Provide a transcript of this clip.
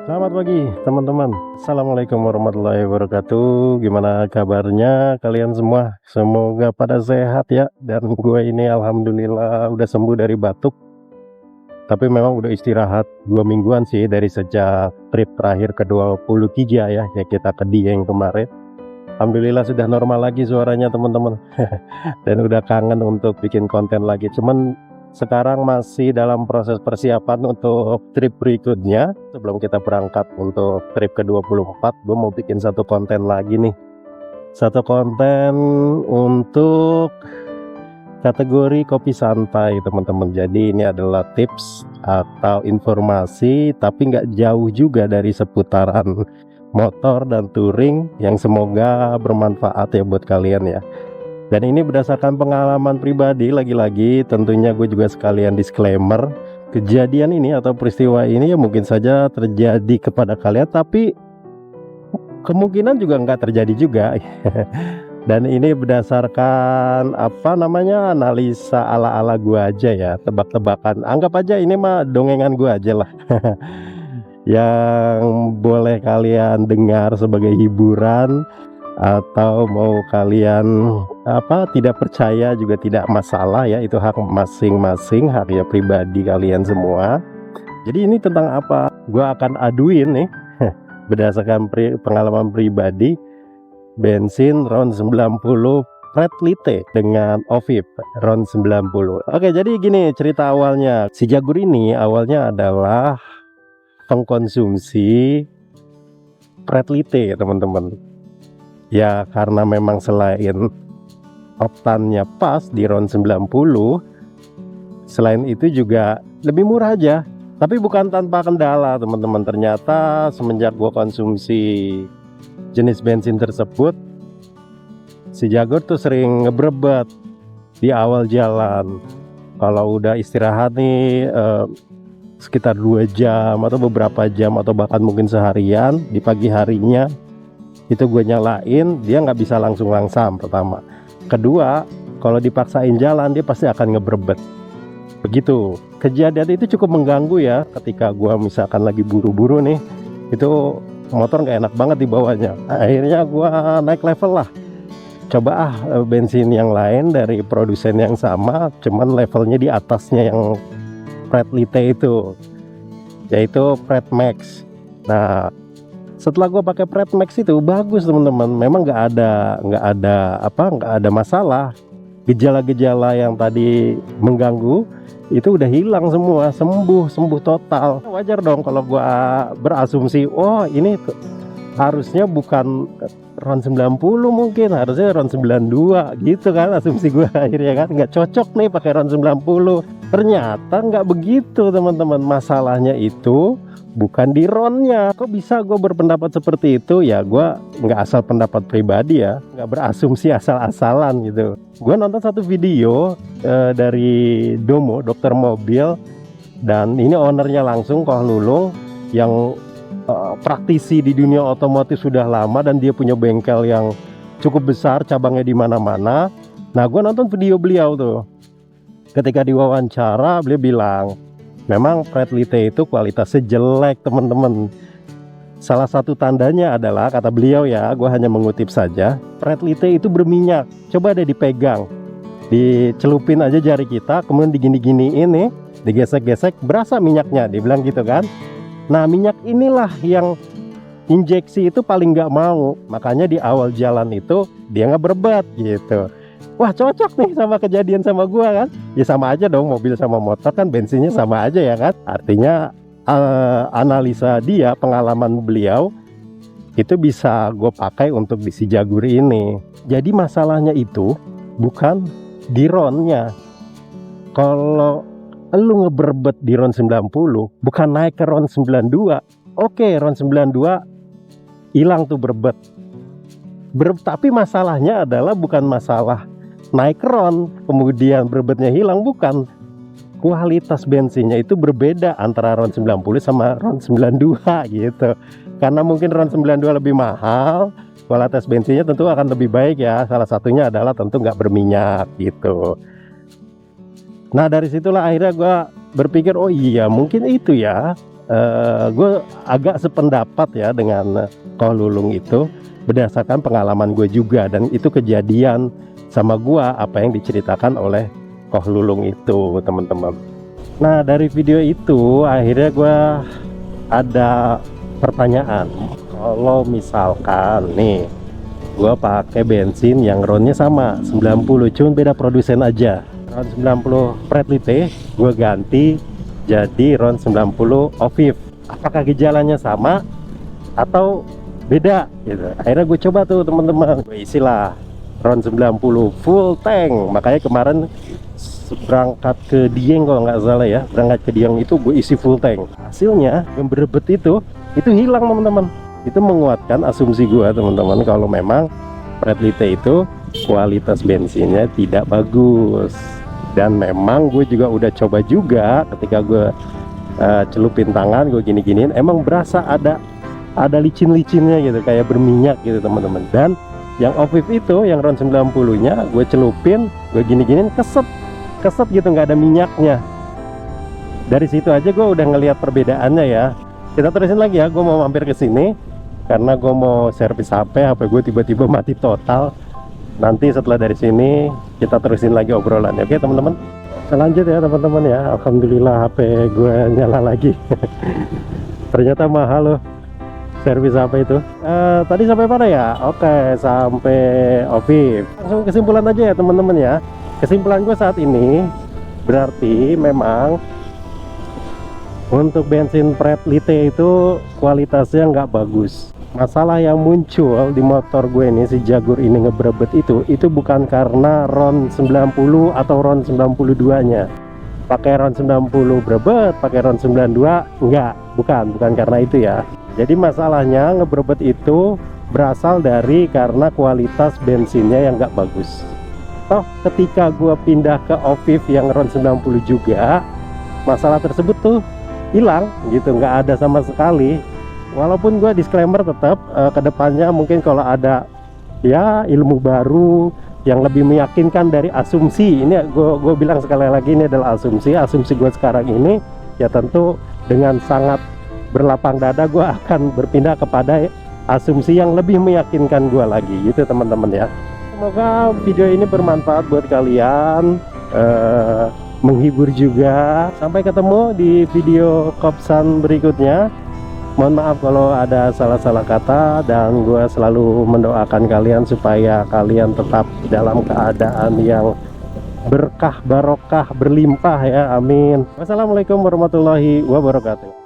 Selamat pagi teman-teman. Assalamualaikum warahmatullahi wabarakatuh. Gimana kabarnya kalian semua? Semoga pada sehat ya. Dan gue ini alhamdulillah udah sembuh dari batuk. Tapi memang udah istirahat 2 mingguan sih dari sejak trip terakhir ke-23 ya, kita ke Dieng kemarin. Alhamdulillah sudah normal lagi suaranya teman-teman. Dan udah kangen untuk bikin konten lagi. Cuman sekarang masih dalam proses persiapan untuk trip berikutnya. Sebelum kita berangkat untuk trip ke-24, gue mau bikin satu konten lagi nih. Satu konten untuk kategori kopi santai teman-teman. Jadi ini adalah tips atau informasi, tapi nggak jauh juga dari seputaran motor dan touring yang semoga bermanfaat ya buat kalian ya. Dan ini berdasarkan pengalaman pribadi, lagi-lagi tentunya gue juga sekalian disclaimer, kejadian ini atau peristiwa ini ya mungkin saja terjadi kepada kalian, tapi kemungkinan juga nggak terjadi juga. Dan ini berdasarkan analisa ala-ala gue aja ya, tebak-tebakan. Anggap aja ini mah dongengan gue aja lah. Yang boleh kalian dengar sebagai hiburan, atau mau kalian tidak percaya juga tidak masalah ya, itu hak masing-masing, haknya pribadi kalian semua. Jadi ini tentang apa? Gua akan aduin nih berdasarkan pengalaman pribadi, bensin RON 90 Pret Lite dengan OVIP RON 90. Oke, jadi gini cerita awalnya. Si Jagur ini awalnya adalah pengkonsumsi Pret Lite ya teman-teman. Ya karena memang selain oktannya pas di RON 90, selain itu juga lebih murah aja. Tapi bukan tanpa kendala teman-teman. Ternyata semenjak gua konsumsi jenis bensin tersebut, si Jagur tuh sering ngebrebet di awal jalan. Kalau udah istirahat nih sekitar 2 jam atau beberapa jam atau bahkan mungkin seharian, di pagi harinya itu gue nyalain, dia nggak bisa langsung langsam pertama. Kedua, kalau dipaksain jalan dia pasti akan ngebrebet. Begitu. Kejadian itu cukup mengganggu ya, ketika gue misalkan lagi buru-buru nih, itu motor nggak enak banget dibawanya. Akhirnya gue naik level lah. Coba bensin yang lain dari produsen yang sama, cuman levelnya di atasnya yang Pret Lite itu, yaitu Pret Max. Nah, setelah gue pakai Pret Max itu bagus teman-teman, memang nggak ada masalah. Gejala-gejala yang tadi mengganggu itu udah hilang semua, sembuh total. Wajar dong kalau gue berasumsi, oh ini harusnya bukan RON 90, mungkin harusnya RON 92 gitu kan, asumsi gue akhirnya kan, nggak cocok nih pakai RON 90. Ternyata nggak begitu teman-teman, masalahnya itu bukan di RON-nya. Kok bisa gue berpendapat seperti itu? Ya gue nggak asal pendapat pribadi ya, nggak berasumsi asal-asalan gitu. Gue nonton satu video dari Domo, dokter mobil, dan ini ownernya langsung Koh Lulung, yang praktisi di dunia otomotif sudah lama, dan dia punya bengkel yang cukup besar, cabangnya di mana-mana. Nah, gue nonton video beliau tuh. Ketika diwawancara, beliau bilang, memang Pret Lite itu kualitasnya jelek teman-teman. Salah satu tandanya adalah, kata beliau ya, gue hanya mengutip saja, Pret Lite itu berminyak. Coba deh dipegang, dicelupin aja jari kita, kemudian digini-giniin nih, digesek-gesek, berasa minyaknya, dia bilang gitu kan. Nah, minyak inilah yang injeksi itu paling nggak mau, makanya di awal jalan itu dia nggak berbet gitu. Wah, cocok nih sama kejadian sama gua kan. Ya sama aja dong, mobil sama motor kan bensinnya sama aja ya kan. Artinya analisa dia, pengalaman beliau itu bisa gue pakai untuk di si Jagur ini. Jadi masalahnya itu bukan di RON-nya. Kalau lu ngeberbet di RON 90, bukan naik ke RON 92. Oke, RON 92 hilang tuh berbet. Tapi masalahnya adalah bukan masalah naik RON kemudian berbetnya hilang, bukan. Kualitas bensinnya itu berbeda antara RON 90 sama RON 92 gitu. Karena mungkin RON 92 lebih mahal, kualitas bensinnya tentu akan lebih baik ya. Salah satunya adalah tentu nggak berminyak gitu. Nah, dari situlah akhirnya gue berpikir, oh iya mungkin itu ya, gue agak sependapat ya dengan Koh Lulung itu berdasarkan pengalaman gue juga, dan itu kejadian sama gue apa yang diceritakan oleh Koh Lulung itu, teman-teman. Nah, dari video itu akhirnya gue ada pertanyaan. Kalau misalkan nih gue pakai bensin yang RON-nya sama 90, cuma beda produsen aja, RON 90 Pret-Lite, gue ganti jadi RON 90 Oviv, apakah gejalanya sama atau beda gitu. Akhirnya gue coba tuh teman-teman, gue isilah RON 90 full tank. Makanya kemarin berangkat ke Dieng kalau nggak salah ya, berangkat ke Dieng itu gue isi full tank. Hasilnya yang berebet itu hilang teman-teman. Itu menguatkan asumsi gue teman-teman, kalau memang Pret-Lite itu kualitas bensinnya tidak bagus. Dan memang gue juga udah coba juga, ketika gue celupin tangan, gue gini-giniin, emang berasa ada licin-licinnya gitu, kayak berminyak gitu teman-teman. Dan yang Oviv itu, yang RON 90 nya gue celupin, gue gini-giniin, keset gitu, nggak ada minyaknya. Dari situ aja gue udah ngelihat perbedaannya ya. Kita terusin lagi ya, gue mau mampir ke sini karena gue mau servis HP gue tiba-tiba mati total. Nanti setelah dari sini kita terusin lagi obrolannya. Oke teman-teman, lanjut ya teman-teman ya. Alhamdulillah HP gue nyala lagi. Ternyata mahal loh servis HP itu. Tadi sampai mana ya? Oke, sampai Oviv. Langsung kesimpulan aja ya teman-teman ya. Kesimpulan gue saat ini berarti memang untuk bensin Pret-Lite itu kualitasnya nggak bagus. Masalah yang muncul di motor gue ini, si Jaguar ini ngebrebet itu bukan karena RON 90 atau RON 92 nya. Pakai RON 90 brebet, pakai RON 92 enggak, bukan karena itu ya. Jadi masalahnya ngebrebet itu berasal dari karena kualitas bensinnya yang nggak bagus. Toh ketika gue pindah ke Oviv yang RON 90 juga, masalah tersebut tuh hilang gitu, nggak ada sama sekali. Walaupun gue disclaimer tetap kedepannya mungkin kalau ada ya ilmu baru yang lebih meyakinkan dari asumsi ini, gue bilang sekali lagi ini adalah asumsi gue sekarang ini ya, tentu dengan sangat berlapang dada gue akan berpindah kepada asumsi yang lebih meyakinkan gue lagi gitu teman-teman ya. Semoga video ini bermanfaat buat kalian, menghibur juga. Sampai ketemu di video Kopsan berikutnya. Mohon maaf kalau ada salah-salah kata, dan gue selalu mendoakan kalian supaya kalian tetap dalam keadaan yang berkah, barokah, berlimpah ya, amin. Wassalamualaikum warahmatullahi wabarakatuh.